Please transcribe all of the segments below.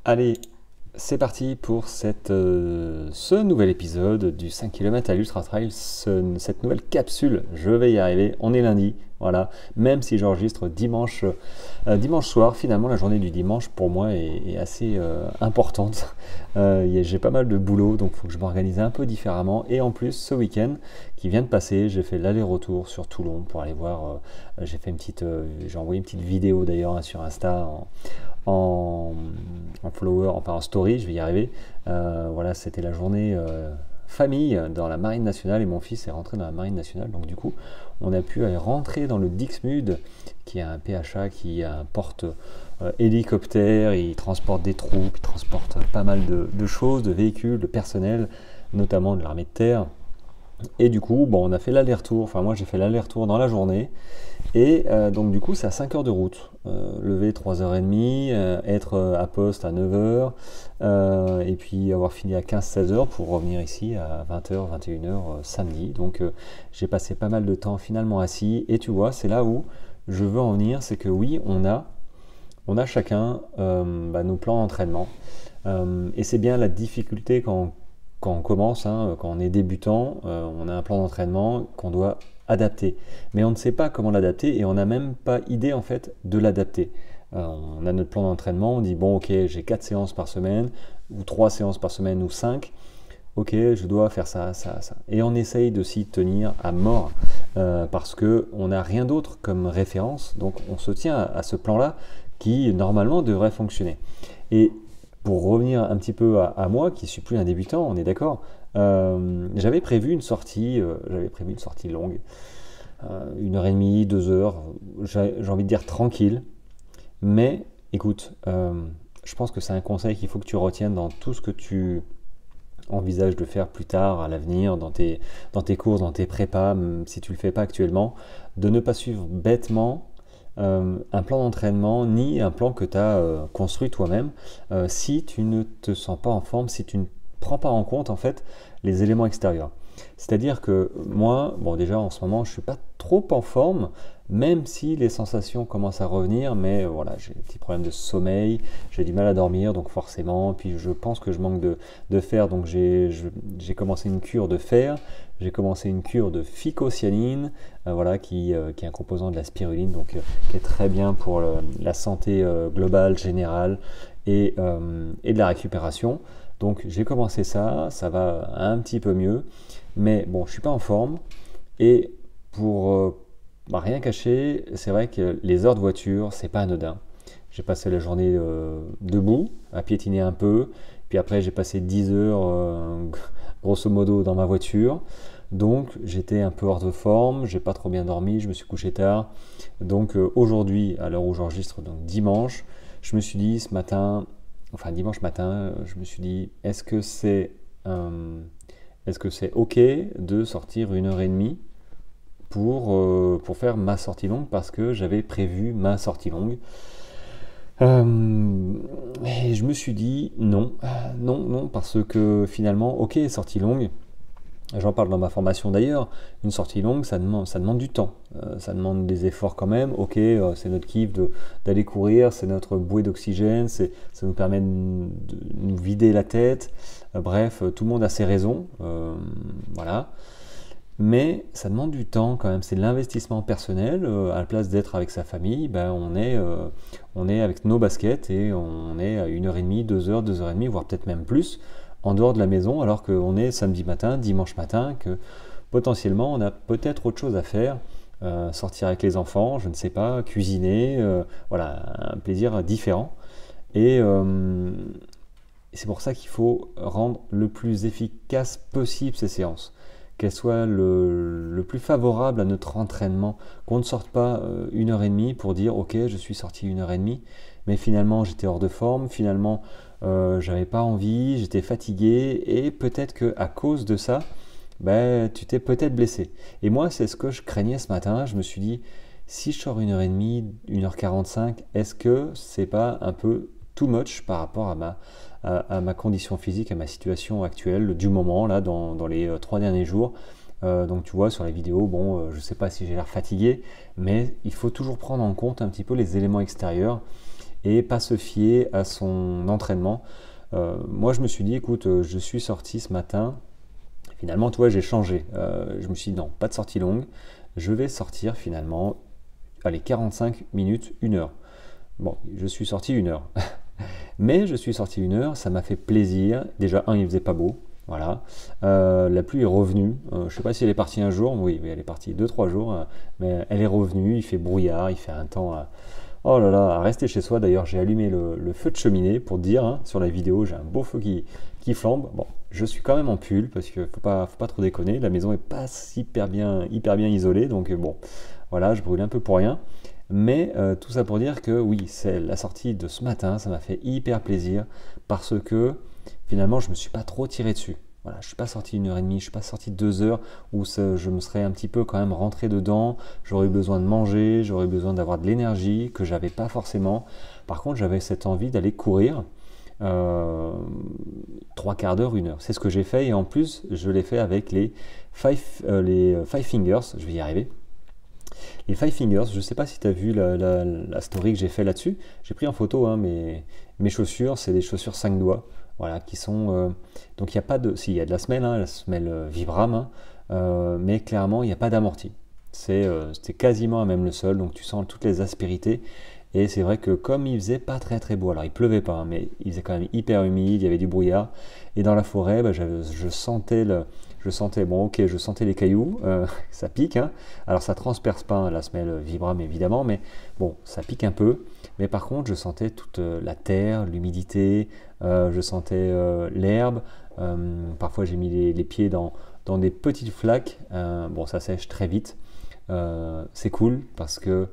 Allez, c'est parti pour ce nouvel épisode du 5 km à l'Ultra Trail, cette nouvelle capsule. Je vais y arriver, on est lundi, voilà. Même si j'enregistre dimanche soir, finalement la journée du dimanche pour moi est assez importante. J'ai pas mal de boulot, donc il faut que je m'organise un peu différemment. Et en plus, ce week-end qui vient de passer, j'ai fait l'aller-retour sur Toulon pour aller voir. J'ai envoyé une petite vidéo d'ailleurs sur Insta en follower, enfin en story, je vais y arriver. Voilà, c'était la journée famille dans la marine nationale et mon fils est rentré dans la marine nationale. Donc du coup, on a pu aller rentrer dans le Dixmude, qui est un PHA, qui a un porte hélicoptère. Il transporte des troupes, il transporte pas mal de choses, de véhicules, de personnel, notamment de l'armée de terre. Et du coup, bon, on a fait l'aller-retour, enfin moi j'ai fait l'aller-retour dans la journée, et donc du coup c'est à 5 heures de route, lever 3h30, être à poste à 9h, et puis avoir fini à 15-16h pour revenir ici à 20h, 21h samedi. Donc j'ai passé pas mal de temps finalement assis, et tu vois, c'est là où je veux en venir, c'est que oui, on a chacun nos plans d'entraînement, et c'est bien la difficulté quand on commence, quand on est débutant, on a un plan d'entraînement qu'on doit adapter. Mais on ne sait pas comment l'adapter et on n'a même pas idée en fait de l'adapter. On a notre plan d'entraînement, on dit bon ok, j'ai 4 séances par semaine, ou 3 séances par semaine, ou 5. Ok, je dois faire ça, ça, ça. Et on essaye de s'y tenir à mort parce qu'on n'a rien d'autre comme référence. Donc on se tient à ce plan-là qui normalement devrait fonctionner. Et pour revenir un petit peu à moi, qui suis plus un débutant, on est d'accord, j'avais prévu une sortie longue, 1h30, 2h, j'ai envie de dire tranquille, mais écoute, je pense que c'est un conseil qu'il faut que tu retiennes dans tout ce que tu envisages de faire plus tard, à l'avenir, dans tes courses, dans tes prépas, même si tu ne le fais pas actuellement, de ne pas suivre bêtement un plan d'entraînement ni un plan que tu as construit toi-même si tu ne te sens pas en forme, si tu ne prends pas en compte en fait les éléments extérieurs. C'est-à-dire que moi, bon déjà en ce moment je suis pas trop en forme, même si les sensations commencent à revenir, mais voilà, j'ai des petits problèmes de sommeil, j'ai du mal à dormir, donc forcément, puis je pense que je manque de fer, donc j'ai commencé une cure de fer, j'ai commencé une cure de phycocyanine, voilà, qui est un composant de la spiruline, donc qui est très bien pour la santé globale, générale, et de la récupération. Donc j'ai commencé ça va un petit peu mieux, mais bon, je suis pas en forme, et pour rien cacher, c'est vrai que les heures de voiture, c'est pas anodin. J'ai passé la journée debout, à piétiner un peu, puis après j'ai passé 10 heures grosso modo dans ma voiture, donc j'étais un peu hors de forme, j'ai pas trop bien dormi, je me suis couché tard. Donc aujourd'hui, à l'heure où j'enregistre, donc dimanche, je me suis dit ce matin, enfin dimanche matin, je me suis dit est-ce que c'est ok de sortir 1h30 pour faire ma sortie longue, parce que j'avais prévu ma sortie longue. Et je me suis dit non, non, parce que finalement, ok, sortie longue, j'en parle dans ma formation d'ailleurs, une sortie longue, ça demande du temps, ça demande des efforts quand même, ok, c'est notre kiff d'aller courir, c'est notre bouée d'oxygène, ça nous permet de nous vider la tête, bref, tout le monde a ses raisons, voilà. Mais ça demande du temps quand même, c'est de l'investissement personnel. À la place d'être avec sa famille, on est avec nos baskets et on est à 1h30, 2h, 2h30, voire peut-être même plus, en dehors de la maison, alors qu'on est samedi matin, dimanche matin, que potentiellement on a peut-être autre chose à faire, sortir avec les enfants, je ne sais pas, cuisiner, voilà, un plaisir différent. Et c'est pour ça qu'il faut rendre le plus efficace possible ces séances, qu'elle soit le plus favorable à notre entraînement, qu'on ne sorte pas 1h30 pour dire ok, je suis sorti 1h30, mais finalement j'étais hors de forme, finalement j'avais pas envie, j'étais fatigué, et peut-être que à cause de ça, tu t'es peut-être blessé. Et moi c'est ce que je craignais ce matin, je me suis dit si je sors 1h30, 1h45, est-ce que c'est pas un peu too much par rapport à ma condition physique, à ma situation actuelle du moment, là, dans les 3 derniers jours. Donc tu vois, sur les vidéos, bon, je sais pas si j'ai l'air fatigué, mais il faut toujours prendre en compte un petit peu les éléments extérieurs. et pas se fier à son entraînement. Moi, je me suis dit, écoute, je suis sorti ce matin. Finalement, tu vois, j'ai changé. Je me suis dit, non, pas de sortie longue. Je vais sortir finalement, allez, 45 minutes, 1 heure. Bon, je suis sorti 1 heure. Mais je suis sorti 1 heure, ça m'a fait plaisir. Déjà, il faisait pas beau. Voilà. La pluie est revenue. Je ne sais pas si elle est partie un jour. Oui, elle est partie 2-3 jours. Mais elle est revenue. Il fait brouillard. Il fait un temps oh là là, à rester chez soi. D'ailleurs, j'ai allumé le feu de cheminée pour te dire, hein, sur la vidéo, j'ai un beau feu qui flambe. Bon, je suis quand même en pull parce qu'il faut pas trop déconner. La maison est pas hyper bien isolée. Donc bon, voilà, je brûle un peu pour rien. Mais tout ça pour dire que oui, c'est la sortie de ce matin, ça m'a fait hyper plaisir parce que finalement, je me suis pas trop tiré dessus. Voilà, je suis pas sorti 1 heure et demie, je suis pas sorti 2 heures où je me serais un petit peu quand même rentré dedans. J'aurais eu besoin de manger, j'aurais eu besoin d'avoir de l'énergie que j'avais pas forcément. Par contre, j'avais cette envie d'aller courir 3/4 d'heure, 1 heure. C'est ce que j'ai fait et en plus, je l'ai fait avec les five fingers. Je vais y arriver. Les Five Fingers, je ne sais pas si tu as vu la story que j'ai fait là-dessus. J'ai pris en photo hein, mes chaussures, c'est des chaussures 5 doigts. Voilà, qui sont. Donc il n'y a pas de. Si, il y a de la semelle, hein, la semelle Vibram, hein, mais clairement, il n'y a pas d'amorti. C'était quasiment à même le sol, donc tu sens toutes les aspérités. Et c'est vrai que comme il faisait pas très beau, alors il pleuvait pas, hein, mais il faisait quand même hyper humide, il y avait du brouillard. Et dans la forêt, bah, je sentais je sentais les cailloux, ça pique, hein. Alors ça transperce pas hein, la semelle Vibram évidemment, mais bon, ça pique un peu. Mais par contre, je sentais toute la terre, l'humidité, je sentais l'herbe. Parfois, j'ai mis les pieds dans des petites flaques. Bon, ça sèche très vite. C'est cool parce que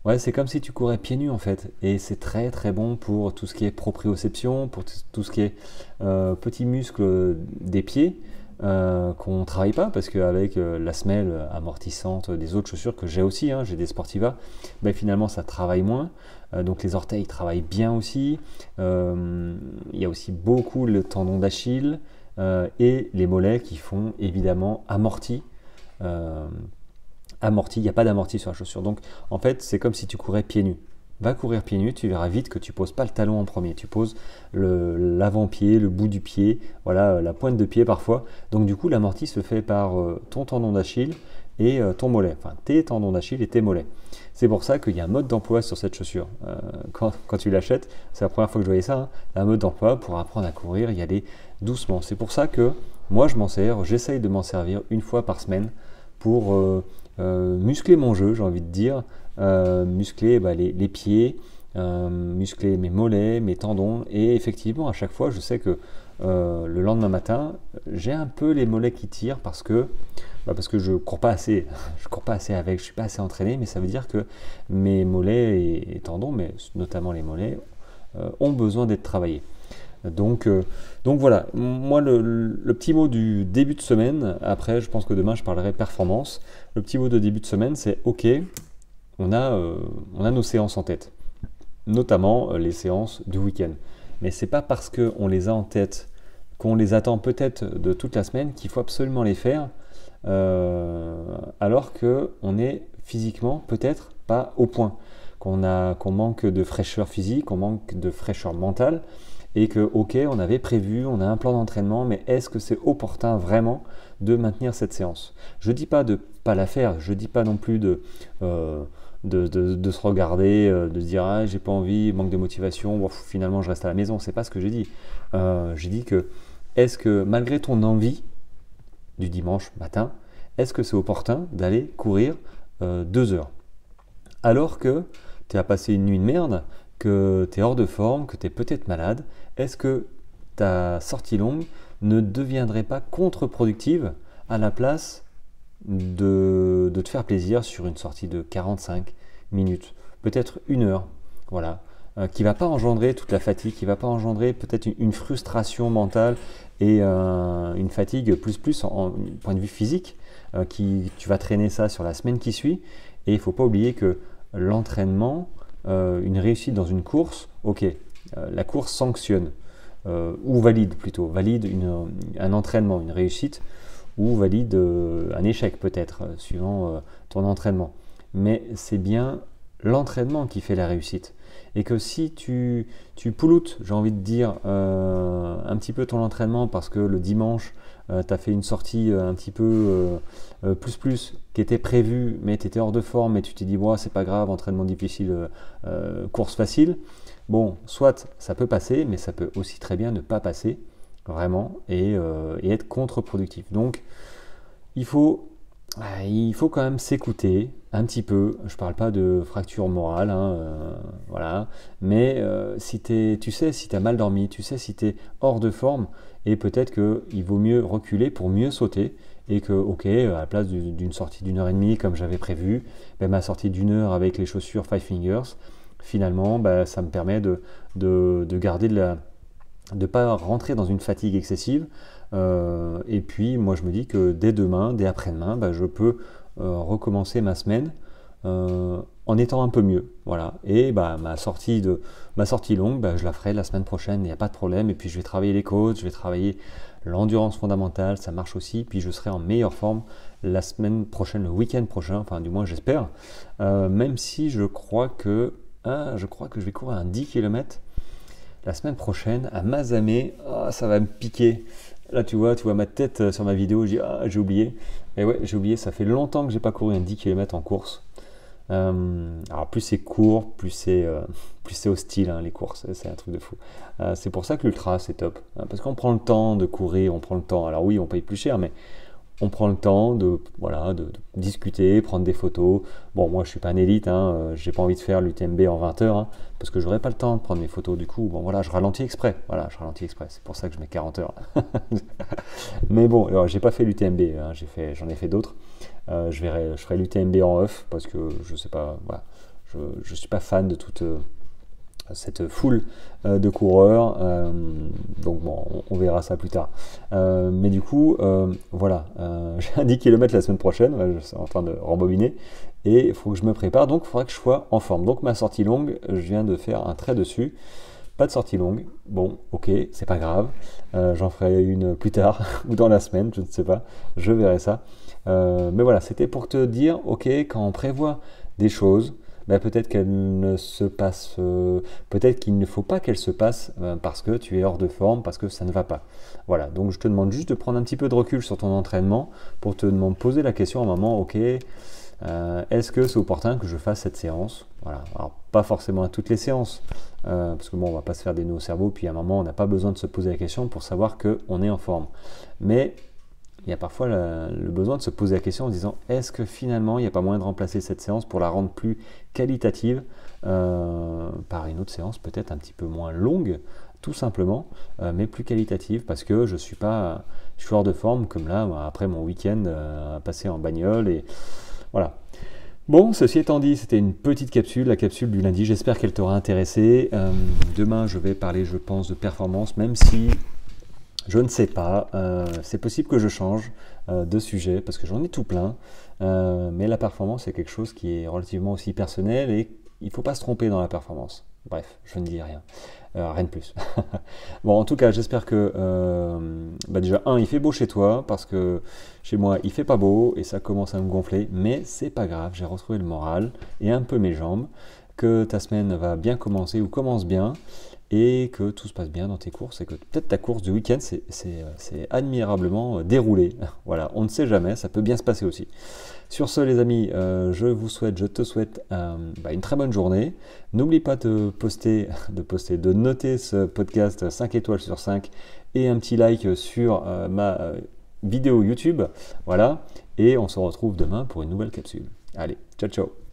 ouais, c'est comme si tu courais pieds nus en fait, et c'est très bon pour tout ce qui est proprioception, pour tout ce qui est petits muscles des pieds qu'on ne travaille pas, parce qu'avec la semelle amortissante des autres chaussures que j'ai aussi, hein, j'ai des Sportiva, ben finalement ça travaille moins, donc les orteils travaillent bien aussi, il y a aussi beaucoup le tendon d'Achille et les mollets qui font évidemment amorti. Il n'y a pas d'amorti sur la chaussure. Donc en fait, c'est comme si tu courais pieds nus. Va courir pieds nus, tu verras vite que tu poses pas le talon en premier. Tu poses l'avant-pied, le bout du pied, voilà, la pointe de pied parfois. Donc du coup, l'amorti se fait par ton tendon d'Achille et ton mollet. Enfin, tes tendons d'Achille et tes mollets. C'est pour ça qu'il y a un mode d'emploi sur cette chaussure. Quand tu l'achètes, c'est la première fois que je voyais ça, hein, un mode d'emploi pour apprendre à courir, y aller doucement. C'est pour ça que moi, je m'en sers, j'essaye de m'en servir 1 fois par semaine pour muscler mon jeu, j'ai envie de dire, muscler les pieds, muscler mes mollets, mes tendons, et effectivement à chaque fois je sais que le lendemain matin j'ai un peu les mollets qui tirent parce que je cours pas assez, je suis pas assez entraîné, mais ça veut dire que mes mollets et tendons, mais notamment les mollets, ont besoin d'être travaillés. Donc voilà, moi le petit mot du début de semaine, après je pense que demain je parlerai performance, le petit mot de début de semaine c'est ok, on a nos séances en tête, notamment les séances du week-end. Mais c'est pas parce qu'on les a en tête, qu'on les attend peut-être de toute la semaine qu'il faut absolument les faire, alors qu'on est physiquement peut-être pas au point, qu'on manque de fraîcheur physique, qu'on manque de fraîcheur mentale, et que ok, on avait prévu, on a un plan d'entraînement, mais est-ce que c'est opportun vraiment de maintenir cette séance? Je dis pas de pas la faire, je dis pas non plus de se regarder, de se dire ah j'ai pas envie, manque de motivation, bon, finalement je reste à la maison, c'est pas ce que j'ai dit. J'ai dit que est-ce que malgré ton envie du dimanche matin, est-ce que c'est opportun d'aller courir 2 heures alors que tu as passé une nuit de merde, que tu es hors de forme, que tu es peut-être malade? Est-ce que ta sortie longue ne deviendrait pas contre-productive à la place de te faire plaisir sur une sortie de 45 minutes, peut-être 1 heure, voilà, qui ne va pas engendrer toute la fatigue, qui ne va pas engendrer peut-être une frustration mentale et une fatigue plus en point de vue physique, tu vas traîner ça sur la semaine qui suit. Et il ne faut pas oublier que l'entraînement, une réussite dans une course, ok, la course sanctionne, ou valide un entraînement, une réussite, ou valide un échec peut-être, suivant ton entraînement. Mais c'est bien l'entraînement qui fait la réussite. et que si tu pollutes, j'ai envie de dire, un petit peu ton entraînement parce que le dimanche, tu as fait une sortie un petit peu plus qui était prévue, mais tu étais hors de forme et tu t'es dit, ouais, c'est pas grave, entraînement difficile, course facile. Bon, soit ça peut passer, mais ça peut aussi très bien ne pas passer, vraiment, et être contre-productif. Donc, il faut quand même s'écouter un petit peu. Je parle pas de fracture morale, hein, voilà. Mais si tu sais si tu as mal dormi, tu sais si tu es hors de forme, et peut-être qu'il vaut mieux reculer pour mieux sauter. Et que, ok, à la place d'une sortie d'1 h 30 comme j'avais prévu, ben, ma sortie d'1 heure avec les chaussures Five Fingers, finalement, ben, ça me permet de garder de ne pas rentrer dans une fatigue excessive. Et puis, moi, je me dis que dès demain, dès après-demain, ben, je peux recommencer ma semaine en étant un peu mieux. Voilà. Et bah, ma sortie longue, bah, je la ferai la semaine prochaine, il n'y a pas de problème. Et puis, je vais travailler les côtes, je vais travailler l'endurance fondamentale, ça marche aussi. Puis, je serai en meilleure forme la semaine prochaine, le week-end prochain, enfin, du moins, j'espère. Même si je crois que je vais courir un 10 km la semaine prochaine à Mazamet. Oh, ça va me piquer. Là, tu vois ma tête sur ma vidéo. J'ai oublié. Et ouais, j'ai oublié. Ça fait longtemps que j'ai pas couru un 10 km en course. Alors, plus c'est court, plus c'est hostile, hein, les courses. C'est un truc de fou. C'est pour ça que l'ultra, c'est top. Parce qu'on prend le temps de courir, on prend le temps. Alors oui, on paye plus cher, mais on prend le temps de discuter, prendre des photos. Bon, moi, je suis pas un élite, hein, j'ai pas envie de faire l'UTMB en 20 heures, hein, parce que j'aurais pas le temps de prendre mes photos. Du coup, bon, voilà, je ralentis exprès. C'est pour ça que je mets 40 heures. Mais bon, alors, j'ai pas fait l'UTMB, hein, j'en ai fait d'autres. Je ferai l'UTMB en off, parce que je sais pas, voilà, je suis pas fan de toute cette foule de coureurs, donc bon, on verra ça plus tard. Mais du coup, voilà, j'ai un 10 km la semaine prochaine, je suis en train de rembobiner, et il faut que je me prépare, donc il faudra que je sois en forme. Donc ma sortie longue, je viens de faire un trait dessus, pas de sortie longue, bon, ok, c'est pas grave, j'en ferai une plus tard, ou dans la semaine, je ne sais pas, je verrai ça. Mais voilà, c'était pour te dire, ok, quand on prévoit des choses, ben peut-être peut-être qu'il ne faut pas qu'elle se passe parce que tu es hors de forme, parce que ça ne va pas. Voilà, donc je te demande juste de prendre un petit peu de recul sur ton entraînement pour te poser la question à un moment, ok, est-ce que c'est opportun que je fasse cette séance? Voilà, alors pas forcément à toutes les séances, parce que bon, on va pas se faire des nœuds au cerveau, puis à un moment, on n'a pas besoin de se poser la question pour savoir qu'on est en forme. Mais il y a parfois le besoin de se poser la question en disant, est-ce que finalement il n'y a pas moyen de remplacer cette séance pour la rendre plus qualitative par une autre séance peut-être un petit peu moins longue, tout simplement, mais plus qualitative, parce que je suis hors de forme, comme là, après mon week-end passé en bagnole, et voilà. Bon, ceci étant dit, c'était une petite capsule, la capsule du lundi, j'espère qu'elle t'aura intéressé. Demain, je vais parler, je pense, de performance, même si je ne sais pas, c'est possible que je change de sujet parce que j'en ai tout plein, mais la performance c'est quelque chose qui est relativement aussi personnel et il ne faut pas se tromper dans la performance. Bref, je ne dis rien, rien de plus. Bon, en tout cas, j'espère que déjà, il fait beau chez toi parce que chez moi il fait pas beau et ça commence à me gonfler, mais c'est pas grave, j'ai retrouvé le moral et un peu mes jambes, que ta semaine va bien commencer ou commence bien, et que tout se passe bien dans tes courses et que peut-être ta course du week-end c'est admirablement déroulé. Voilà, on ne sait jamais, ça peut bien se passer aussi. Sur ce les amis, je te souhaite une très bonne journée. N'oublie pas de noter ce podcast 5 étoiles sur 5 et un petit like sur ma vidéo YouTube. Voilà, et on se retrouve demain pour une nouvelle capsule. Allez, ciao ciao.